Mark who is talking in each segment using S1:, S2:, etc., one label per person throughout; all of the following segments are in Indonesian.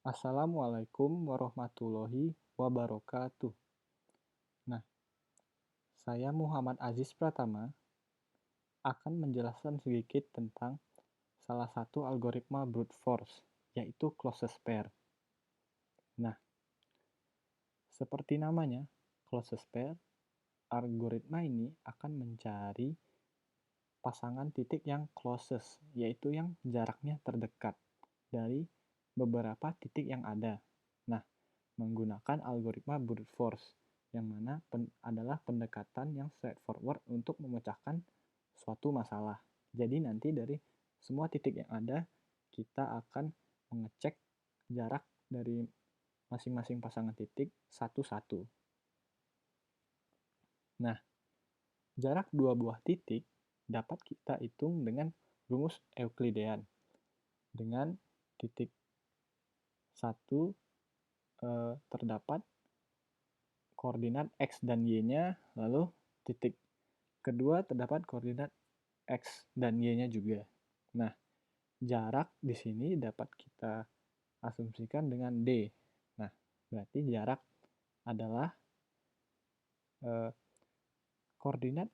S1: Assalamualaikum warahmatullahi wabarakatuh. Nah, saya Muhammad Aziz Pratama akan menjelaskan sedikit tentang salah satu algoritma brute force, yaitu closest pair. Nah, seperti namanya, closest pair, algoritma ini akan mencari pasangan titik yang closest, yaitu yang jaraknya terdekat dari beberapa titik yang ada. Nah, menggunakan algoritma brute force, yang mana adalah pendekatan yang straightforward untuk memecahkan suatu masalah. Jadi nanti dari semua titik yang ada, kita akan mengecek jarak dari masing-masing pasangan titik satu-satu. Nah, jarak dua buah titik dapat kita hitung dengan rumus Euklidean. Dengan titik 1 terdapat koordinat X dan Y-nya, lalu titik kedua terdapat koordinat X dan Y-nya juga. Nah, jarak di sini dapat kita asumsikan dengan D. Nah, berarti jarak adalah koordinat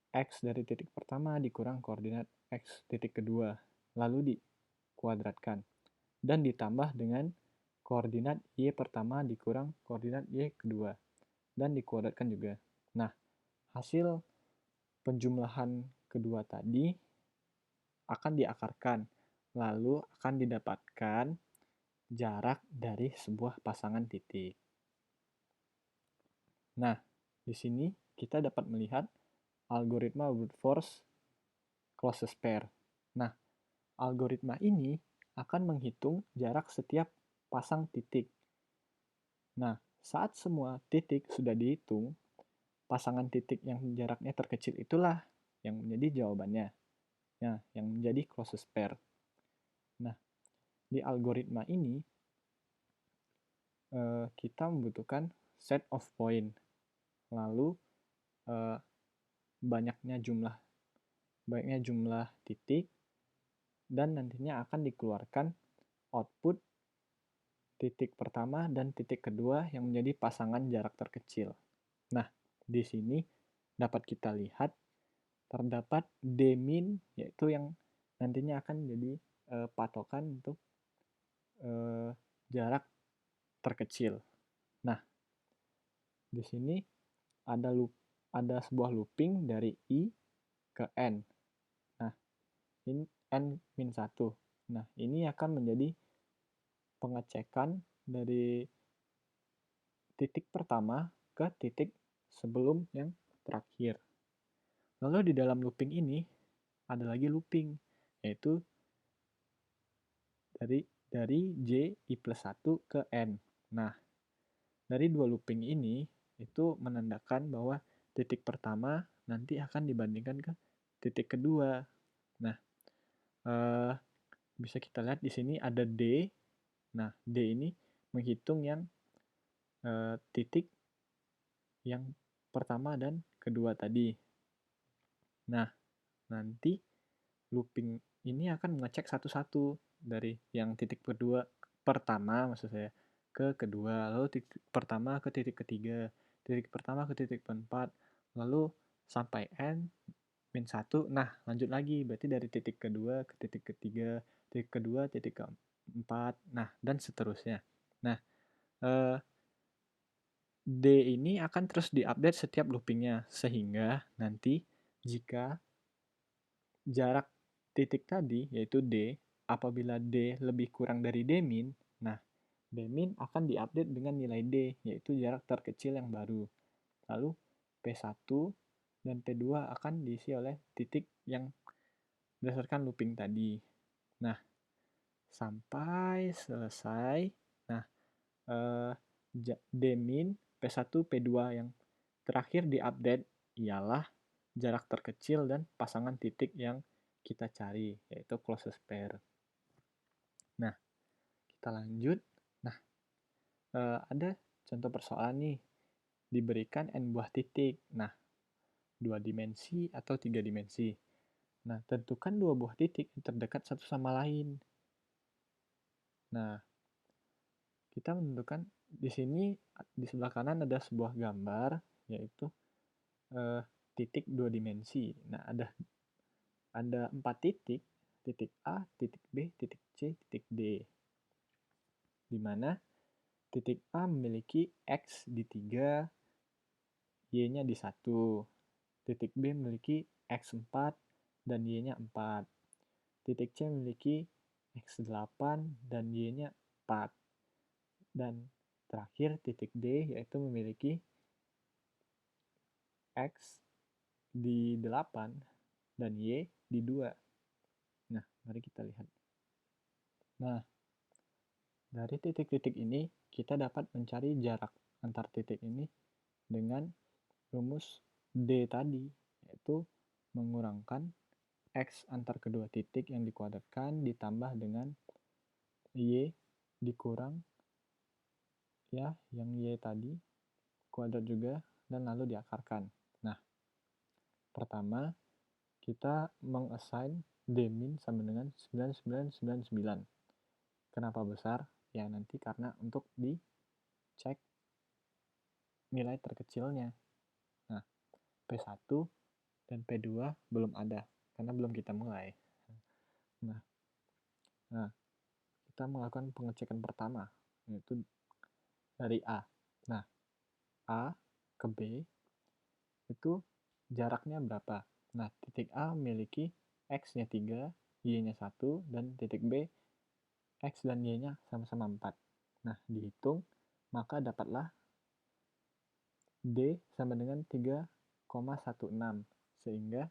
S1: X dari titik pertama dikurang koordinat X titik kedua, lalu dikuadratkan. Dan ditambah dengan koordinat Y pertama dikurang koordinat Y kedua, dan dikuadratkan juga. Nah, hasil penjumlahan kedua tadi akan diakarkan, lalu akan didapatkan jarak dari sebuah pasangan titik. Nah, di sini kita dapat melihat algoritma brute force closest pair. Nah, algoritma ini akan menghitung jarak setiap pasang titik. Nah, saat semua titik sudah dihitung, pasangan titik yang jaraknya terkecil itulah yang menjadi jawabannya. Nah, yang menjadi closest pair. Nah, di algoritma ini kita membutuhkan set of point. Lalu banyaknya jumlah titik, dan nantinya akan dikeluarkan output titik pertama dan titik kedua yang menjadi pasangan jarak terkecil. Nah, di sini dapat kita lihat terdapat D-min, yaitu yang nantinya akan menjadi patokan untuk jarak terkecil. Nah, di sini ada sebuah looping dari I ke N. Nah, ini N-1. Nah, ini akan menjadi pengecekan dari titik pertama ke titik sebelum yang terakhir. Lalu di dalam looping ini ada lagi looping, yaitu dari J I plus 1 ke N. Nah, dari dua looping ini itu menandakan bahwa titik pertama nanti akan dibandingkan ke titik kedua. Nah, bisa kita lihat di sini ada D. Nah, D ini menghitung yang titik yang pertama dan kedua tadi. Nah, nanti looping ini akan mengecek satu-satu dari yang titik kedua pertama maksud saya ke kedua, lalu titik pertama ke titik ketiga, titik pertama ke titik keempat, lalu sampai N min 1. Nah, lanjut lagi berarti dari titik kedua ke titik ketiga, titik kedua, titik keempat, nah dan seterusnya. Nah, D ini akan terus diupdate setiap loopingnya, sehingga nanti jika jarak titik tadi, yaitu D, apabila D lebih kurang dari D min, nah D min akan diupdate dengan nilai D, yaitu jarak terkecil yang baru. Lalu P1 dan P2 akan diisi oleh titik yang berdasarkan looping tadi. Nah, sampai selesai, nah D min, P1, P2 yang terakhir diupdate ialah jarak terkecil dan pasangan titik yang kita cari, yaitu closest pair. Nah, kita lanjut. Nah, ada contoh persoalan nih, diberikan N buah titik. Nah, 2 dimensi atau 3 dimensi. Nah, tentukan 2 buah titik yang terdekat satu sama lain. Nah, kita menentukan di sini di sebelah kanan ada sebuah gambar, yaitu titik 2 dimensi. Nah, ada 4 titik, titik A, titik B, titik C, titik D. Di mana titik A memiliki X di 3, Y-nya di 1. Titik B memiliki X4 dan Y-nya 4. Titik C memiliki X8 dan Y-nya 4. Dan terakhir titik D yaitu memiliki X di 8 dan Y di 2. Nah, mari kita lihat. Nah, dari titik-titik ini kita dapat mencari jarak antar titik ini dengan rumus D tadi, yaitu mengurangkan X antar kedua titik yang dikuadratkan ditambah dengan Y dikurang ya yang Y tadi kuadrat juga dan lalu diakarkan. Nah, pertama kita mengassign D-min sama dengan 9999. Kenapa besar? Ya nanti karena untuk dicek nilai terkecilnya. Nah, P1 dan P2 belum ada karena belum kita mulai. Nah, kita melakukan pengecekan pertama, yaitu dari A. Nah, A ke B itu jaraknya berapa? Nah, titik A memiliki X-nya 3, Y-nya 1, dan titik B X dan Y-nya sama-sama 4. Nah, dihitung, maka dapatlah D sama dengan 3,16. Sehingga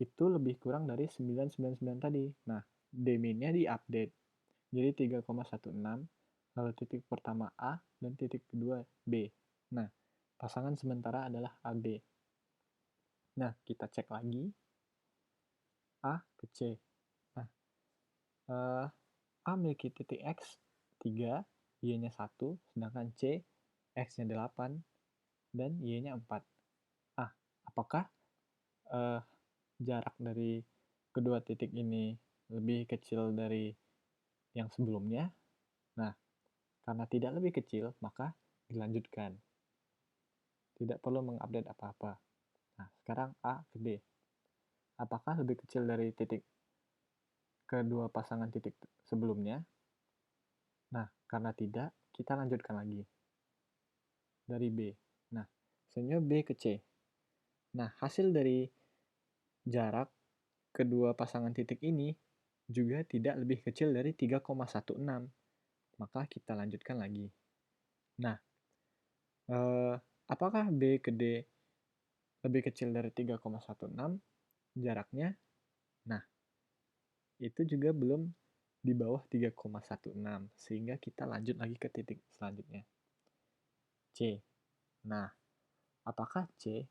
S1: itu lebih kurang dari 999 tadi. Nah, D-min-nya diupdate. Jadi 3,16, lalu titik pertama A dan titik kedua B. Nah, pasangan sementara adalah AB. Nah, kita cek lagi A ke C. Nah, A memiliki titik X 3, Y-nya 1, sedangkan C X-nya 8 dan Y-nya 4. Apakah jarak dari kedua titik ini lebih kecil dari yang sebelumnya? Nah, karena tidak lebih kecil, maka dilanjutkan. Tidak perlu mengupdate apa-apa. Nah, sekarang A ke D. Apakah lebih kecil dari titik kedua pasangan titik sebelumnya? Nah, karena tidak, kita lanjutkan lagi. Dari B. Nah, selanjutnya B ke C. Nah, hasil dari jarak kedua pasangan titik ini juga tidak lebih kecil dari 3,16. Maka kita lanjutkan lagi. Nah, apakah B ke D lebih kecil dari 3,16 jaraknya? Nah, itu juga belum di bawah 3,16, sehingga kita lanjut lagi ke titik selanjutnya. C. Nah, apakah C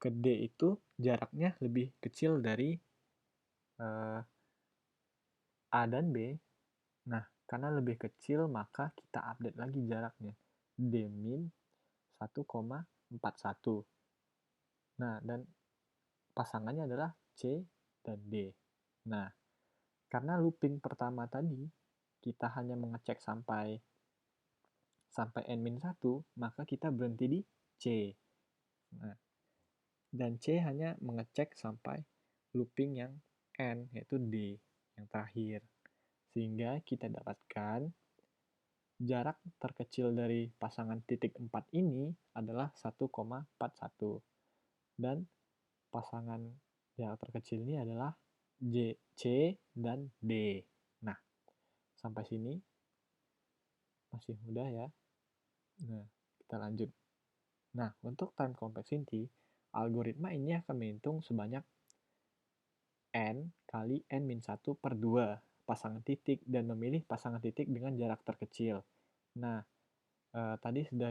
S1: ke D itu jaraknya lebih kecil dari A dan B? Nah, karena lebih kecil, maka kita update lagi jaraknya. D min 1,41. Nah, dan pasangannya adalah C dan D. Nah, karena looping pertama tadi, kita hanya mengecek sampai N-1, maka kita berhenti di C. Nah, dan C hanya mengecek sampai looping yang N, yaitu D, yang terakhir. Sehingga kita dapatkan jarak terkecil dari pasangan titik 4 ini adalah 1,41. Dan pasangan jarak terkecil ini adalah C dan D. Nah, sampai sini masih mudah ya. Nah, kita lanjut. Nah, untuk time complexity, algoritma ini akan menghitung sebanyak N kali N-1 per 2 pasangan titik dan memilih pasangan titik dengan jarak terkecil. Nah, tadi sudah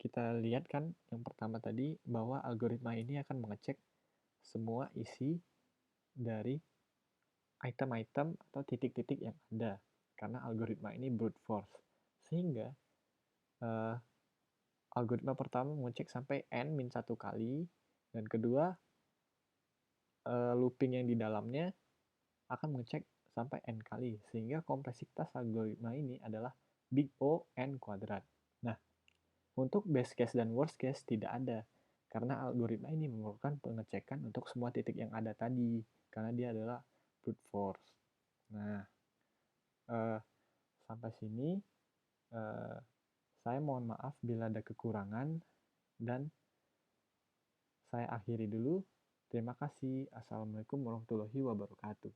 S1: kita lihat kan yang pertama tadi bahwa algoritma ini akan mengecek semua isi dari item-item atau titik-titik yang ada. Karena algoritma ini brute force. Sehingga algoritma pertama mengecek sampai N-1 kali, dan kedua looping yang di dalamnya akan mengecek sampai n kali, sehingga kompleksitas algoritma ini adalah big O n kuadrat. Nah, untuk best case dan worst case tidak ada, karena algoritma ini memerlukan pengecekan untuk semua titik yang ada tadi, karena dia adalah brute force. Nah, sampai sini saya mohon maaf bila ada kekurangan, dan saya akhiri dulu. Terima kasih. Assalamualaikum warahmatullahi wabarakatuh.